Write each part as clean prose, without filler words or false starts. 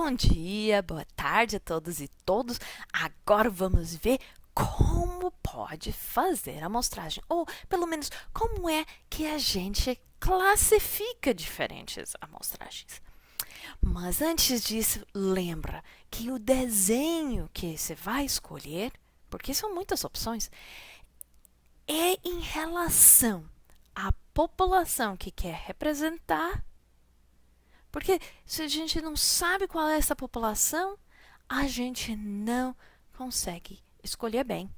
Bom dia, boa tarde a todos e todos. Agora vamos ver como pode fazer a amostragem, ou pelo menos como é que a gente classifica diferentes amostragens. Mas antes disso, lembra que o desenho que você vai escolher, porque são muitas opções, é em relação à população que quer representar. Porque se a gente não sabe qual é essa população, a gente não consegue escolher bem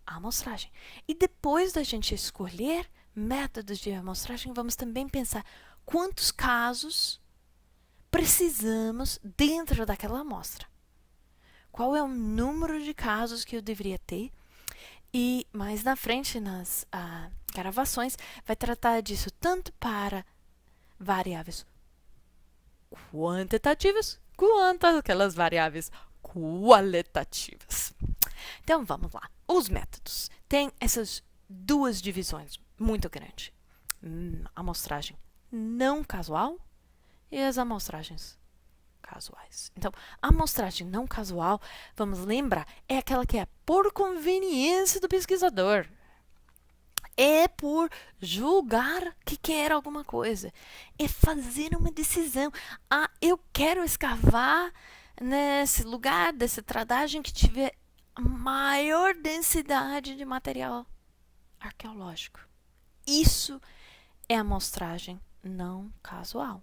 a amostragem. E depois da gente escolher métodos de amostragem, vamos também pensar quantos casos precisamos dentro daquela amostra. Qual é o número de casos que eu deveria ter? E mais na frente, nas gravações, vai tratar disso tanto para variáveis quantitativas quanto aquelas variáveis qualitativas. Então vamos lá. Os métodos têm essas duas divisões muito grandes: amostragem não casual e as amostragens casuais. Então, a amostragem não casual, vamos lembrar, é aquela que é por conveniência do pesquisador. É por julgar que quer alguma coisa. É fazer uma decisão. Eu quero escavar nesse lugar, dessa tradagem que tiver maior densidade de material arqueológico. Isso é amostragem não casual.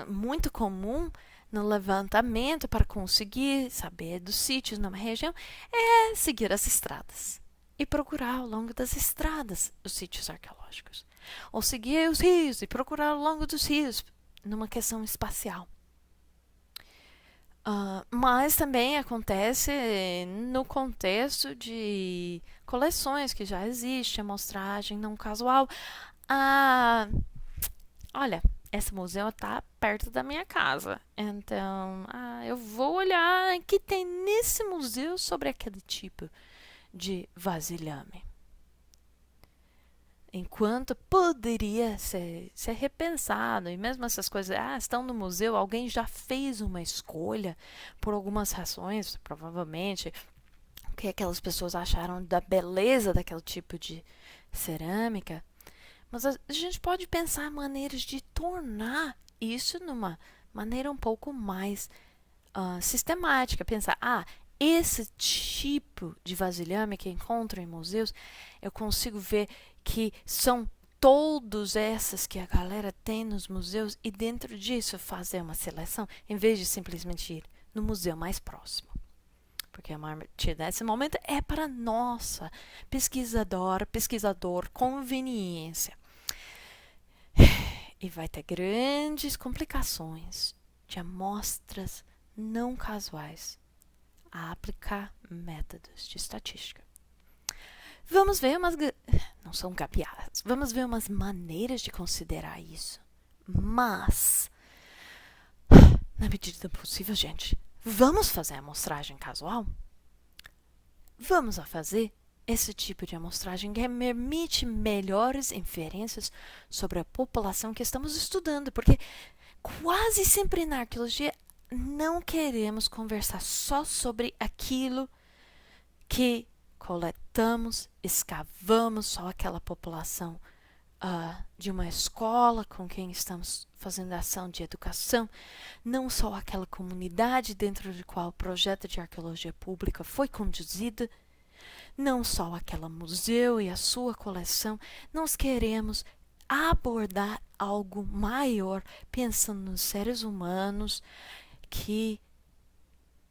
Muito comum no levantamento para conseguir saber dos sítios numa região é seguir as estradas e procurar ao longo das estradas os sítios arqueológicos. Ou seguir os rios e procurar ao longo dos rios, numa questão espacial. Mas também acontece no contexto de coleções que já existe, amostragem não casual. Olha, esse museu está perto da minha casa, então eu vou olhar o que tem nesse museu sobre aquele tipo de vasilhame. Enquanto poderia ser repensado, e mesmo essas coisas, estão no museu, alguém já fez uma escolha por algumas razões, provavelmente, o que aquelas pessoas acharam da beleza daquele tipo de cerâmica. Mas a gente pode pensar maneiras de tornar isso numa maneira um pouco mais sistemática. Pensar, esse tipo de vasilhame que encontro em museus, eu consigo ver que são todas essas que a galera tem nos museus e dentro disso fazer uma seleção, em vez de simplesmente ir no museu mais próximo. Porque a partir desse momento é para nossa pesquisador, conveniência. E vai ter grandes complicações de amostras não casuais a aplicar métodos de estatística. Vamos ver não são gambiarras, vamos ver umas maneiras de considerar isso. Mas, na medida do possível, gente, vamos fazer a amostragem casual? Vamos fazer esse tipo de amostragem que permite melhores inferências sobre a população que estamos estudando, porque quase sempre na arqueologia não queremos conversar só sobre aquilo que coletamos, escavamos, só aquela população de uma escola com quem estamos fazendo ação de educação, não só aquela comunidade dentro de qual o projeto de arqueologia pública foi conduzido, não só aquele museu e a sua coleção. Nós queremos abordar algo maior, pensando nos seres humanos que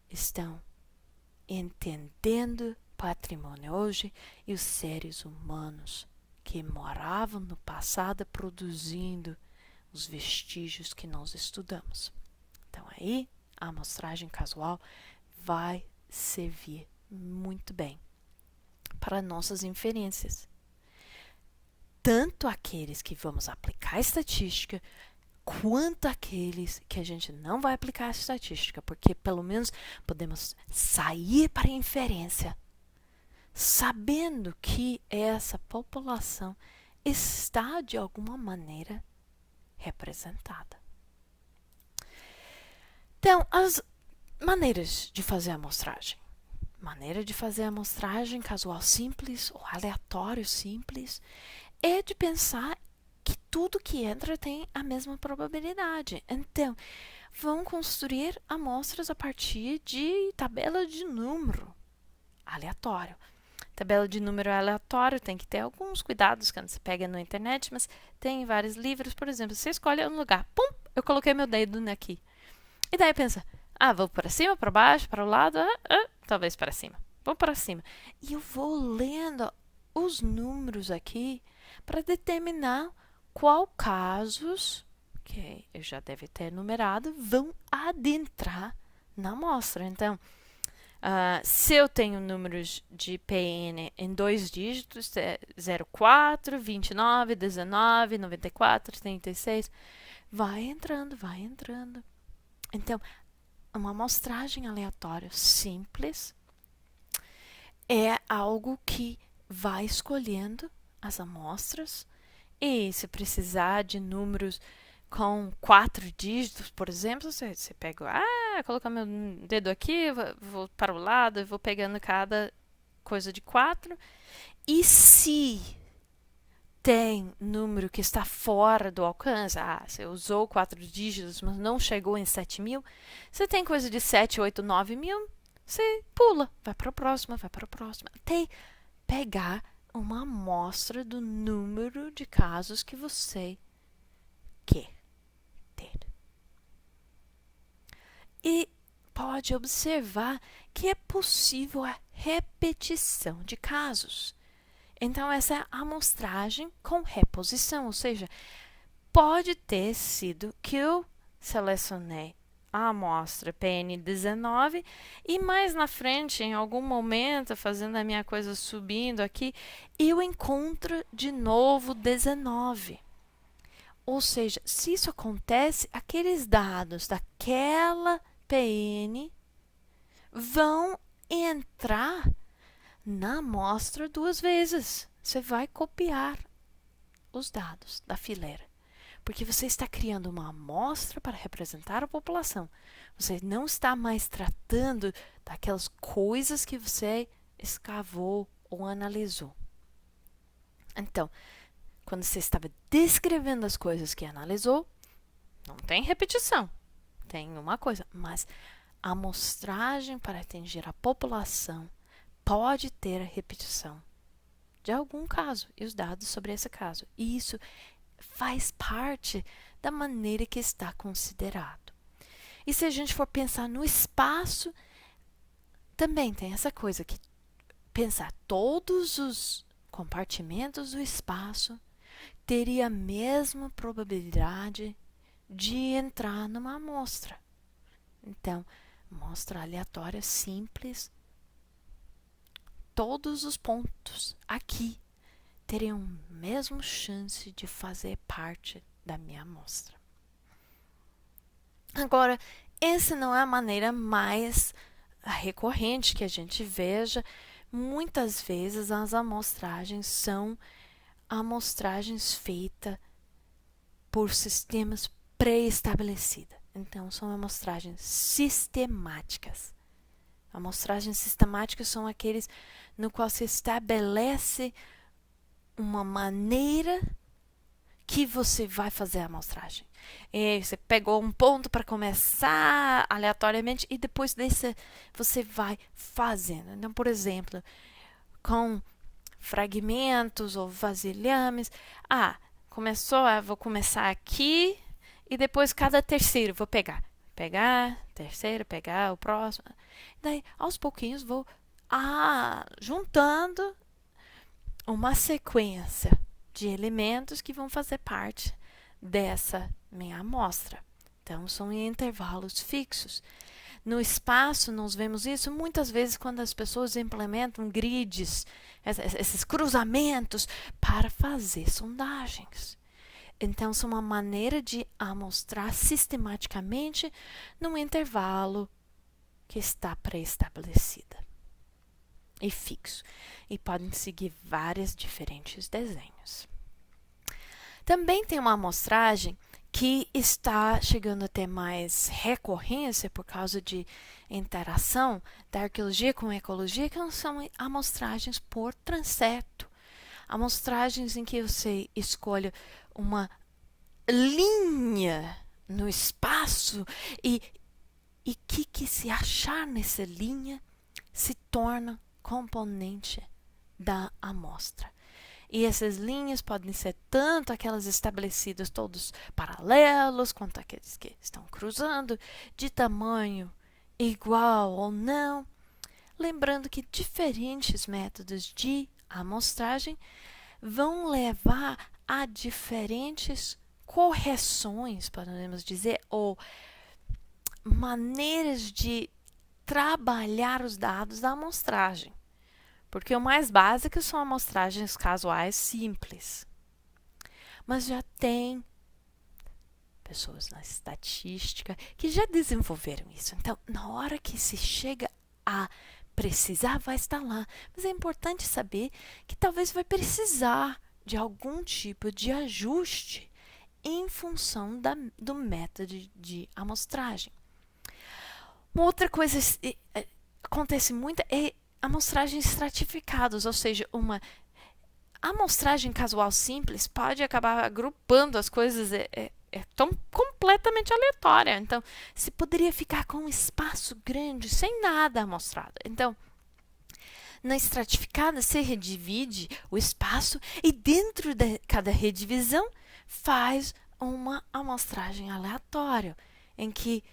estão entendendo patrimônio hoje e os seres humanos que moravam no passado produzindo os vestígios que nós estudamos. Então aí a amostragem casual vai servir muito bem para nossas inferências. Tanto aqueles que vamos aplicar estatística, quanto aqueles que a gente não vai aplicar a estatística, porque pelo menos podemos sair para a inferência, sabendo que essa população está de alguma maneira representada. Então, as maneiras de fazer a amostragem. Maneira de fazer a amostragem casual simples ou aleatório simples é de pensar que tudo que entra tem a mesma probabilidade. Então, vão construir amostras a partir de tabela de número aleatório. Tabela de número aleatório tem que ter alguns cuidados quando você pega na internet, mas tem vários livros. Por exemplo, você escolhe um lugar, pum, eu coloquei meu dedo aqui. E daí pensa, vou para cima, para baixo, para o lado, talvez para cima. Vou para cima. E eu vou lendo os números aqui para determinar qual casos, que eu já deve ter numerado, vão adentrar na amostra. Então, se eu tenho números de PN em 2 dígitos, 04, 29, 19, 94, 36, vai entrando, vai entrando. Então, uma amostragem aleatória simples é algo que vai escolhendo as amostras e se precisar de números com 4 dígitos, por exemplo, você pega, colocar meu dedo aqui, vou para o lado e vou pegando cada coisa de 4. E se tem número que está fora do alcance, você usou 4 dígitos, mas não chegou em 7.000, você tem coisa de 7, 8, 9 mil, você pula, vai para a próxima, até pegar uma amostra do número de casos que você quer ter. E pode observar que é possível a repetição de casos. Então, essa é a amostragem com reposição, ou seja, pode ter sido que eu selecionei a amostra PN19 e mais na frente, em algum momento, fazendo a minha coisa subindo aqui, eu encontro de novo 19. Ou seja, se isso acontece, aqueles dados daquela PN vão entrar na amostra 2 vezes. Você vai copiar os dados da fileira, porque você está criando uma amostra para representar a população. Você não está mais tratando daquelas coisas que você escavou ou analisou. Então, quando você estava descrevendo as coisas que analisou, não tem repetição, tem uma coisa, mas a amostragem para atingir a população pode ter a repetição de algum caso e os dados sobre esse caso. E isso faz parte da maneira que está considerado. E se a gente for pensar no espaço, também tem essa coisa que pensar todos os compartimentos do espaço teria a mesma probabilidade de entrar numa amostra. Então, amostra aleatória simples, todos os pontos aqui teriam a mesma chance de fazer parte da minha amostra. Agora, essa não é a maneira mais recorrente que a gente veja. Muitas vezes as amostragens são amostragens feitas por sistemas pré-estabelecidos. Então, são amostragens sistemáticas. Amostragens sistemáticas são aqueles no qual se estabelece uma maneira que você vai fazer a amostragem. E você pegou um ponto para começar aleatoriamente e depois desse você vai fazendo. Então, por exemplo, com fragmentos ou vasilhames, começou, vou começar aqui e depois cada terceiro vou pegar, terceiro, pegar o próximo. Daí, aos pouquinhos, vou juntando uma sequência de elementos que vão fazer parte dessa minha amostra. Então, são em intervalos fixos. No espaço, nós vemos isso muitas vezes quando as pessoas implementam grids, esses cruzamentos, para fazer sondagens. Então, são uma maneira de amostrar sistematicamente num intervalo que está pré-estabelecida e fixo. E podem seguir vários diferentes desenhos. Também tem uma amostragem que está chegando a ter mais recorrência por causa de interação da arqueologia com a ecologia, que são amostragens por transepto. Amostragens em que você escolhe uma linha no espaço e que se achar nessa linha se torna componente da amostra. E essas linhas podem ser tanto aquelas estabelecidas todos paralelos, quanto aqueles que estão cruzando, de tamanho igual ou não. Lembrando que diferentes métodos de amostragem vão levar a diferentes correções, podemos dizer, ou maneiras de trabalhar os dados da amostragem. Porque o mais básico são amostragens casuais simples. Mas já tem pessoas na estatística que já desenvolveram isso. Então, na hora que se chega a precisar, vai estar lá. Mas é importante saber que talvez vai precisar de algum tipo de ajuste em função do método de amostragem. Uma outra coisa acontece muito é amostragens estratificadas, ou seja, uma amostragem casual simples pode acabar agrupando as coisas, tão completamente aleatória. Então, se poderia ficar com um espaço grande sem nada amostrado. Então, na estratificada, se redivide o espaço e dentro de cada redivisão faz uma amostragem aleatória, em que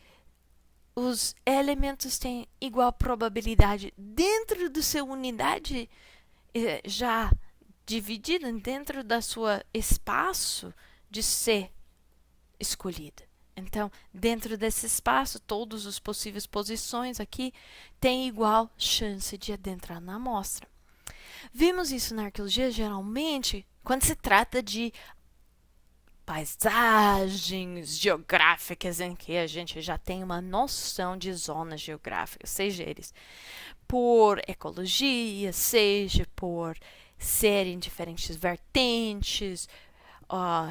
os elementos têm igual probabilidade dentro do seu unidade já dividida, dentro da sua espaço de ser escolhida. Então, dentro desse espaço, todas as possíveis posições aqui têm igual chance de adentrar na amostra. Vimos isso na arqueologia geralmente quando se trata de paisagens geográficas em que a gente já tem uma noção de zonas geográficas, seja eles por ecologia, seja por serem diferentes vertentes,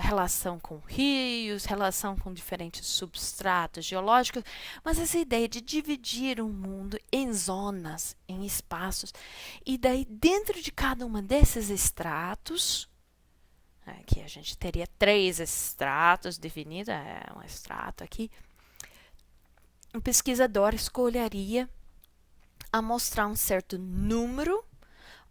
relação com rios, relação com diferentes substratos geológicos, mas essa ideia de dividir o mundo em zonas, em espaços, e daí dentro de cada uma desses estratos, aqui a gente teria 3 estratos definidos, um estrato aqui, o pesquisador escolheria amostrar um certo número,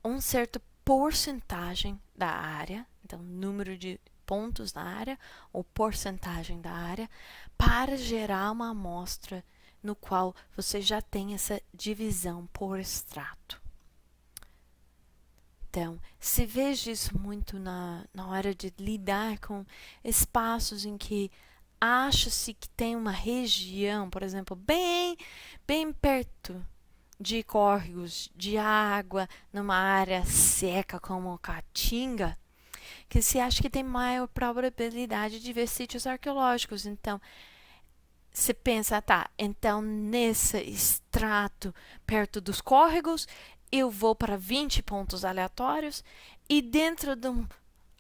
uma certa porcentagem da área, então número de pontos na área ou porcentagem da área, para gerar uma amostra no qual você já tem essa divisão por estrato. Então, se veja isso muito na hora de lidar com espaços em que acha-se que tem uma região, por exemplo, bem perto de córregos de água, numa área seca como Caatinga, que se acha que tem maior probabilidade de ver sítios arqueológicos. Então, você pensa, então nesse extrato perto dos córregos, eu vou para 20 pontos aleatórios e dentro de uma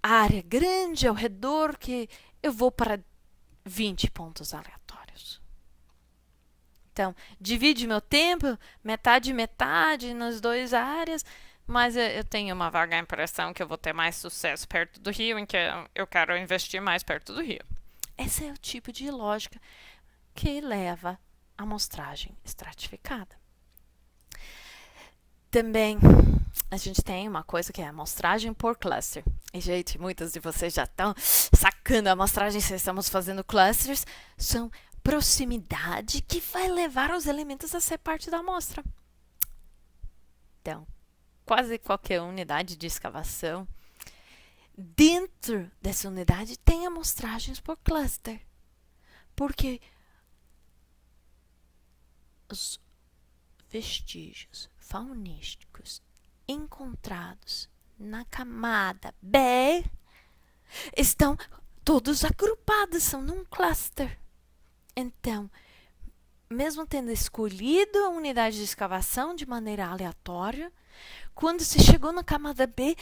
área grande ao redor que eu vou para 20 pontos aleatórios. Então, divide meu tempo, metade nas 2 áreas, mas eu tenho uma vaga impressão que eu vou ter mais sucesso perto do rio, em que eu quero investir mais perto do rio. Esse é o tipo de lógica que leva à amostragem estratificada. Também a gente tem uma coisa que é a amostragem por cluster. E, gente, muitos de vocês já estão sacando a amostragem se estamos fazendo clusters. São proximidade que vai levar os elementos a ser parte da amostra. Então, quase qualquer unidade de escavação, dentro dessa unidade tem amostragens por cluster. Porque os vestígios faunísticos encontrados na camada B estão todos agrupados, são num cluster. Então, mesmo tendo escolhido a unidade de escavação de maneira aleatória, quando se chegou na camada B,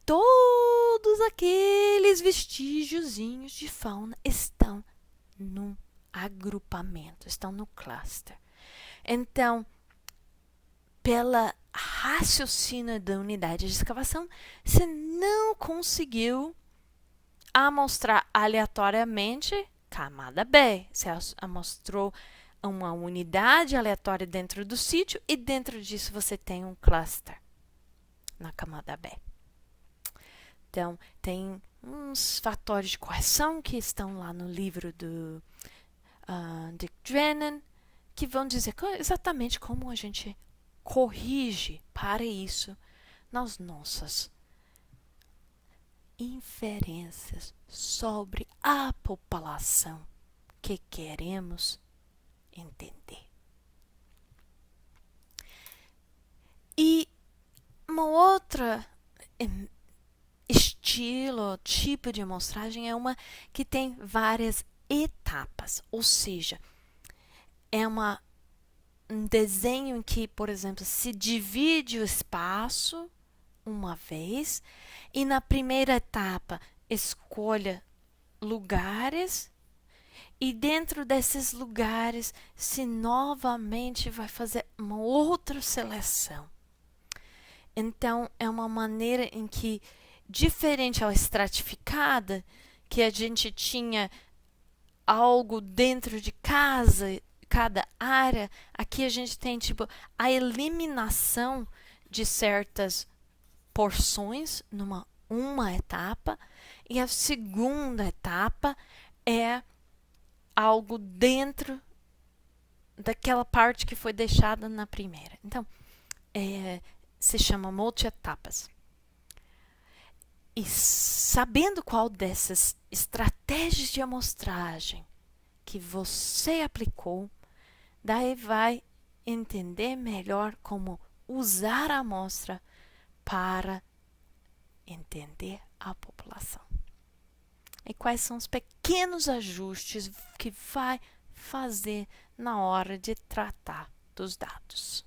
todos aqueles vestígiozinhos de fauna estão num agrupamento, estão no cluster. Então, pela raciocínio da unidade de escavação, você não conseguiu amostrar aleatoriamente camada B. Você amostrou uma unidade aleatória dentro do sítio e dentro disso você tem um cluster na camada B. Então, tem uns fatores de correção que estão lá no livro do Dick Drennan, que vão dizer exatamente como a gente corrige para isso nas nossas inferências sobre a população que queremos entender. E uma outra estilo, tipo de amostragem é uma que tem várias etapas, ou seja, é um desenho em que, por exemplo, se divide o espaço uma vez e na primeira etapa escolha lugares e dentro desses lugares se novamente vai fazer uma outra seleção. Então, é uma maneira em que, diferente ao estratificada, que a gente tinha algo dentro de cada área, aqui a gente tem tipo a eliminação de certas porções numa uma etapa, e a segunda etapa é algo dentro daquela parte que foi deixada na primeira. Então, se chama multi-etapas. E sabendo qual dessas estratégias de amostragem que você aplicou, daí vai entender melhor como usar a amostra para entender a população. E quais são os pequenos ajustes que vai fazer na hora de tratar dos dados.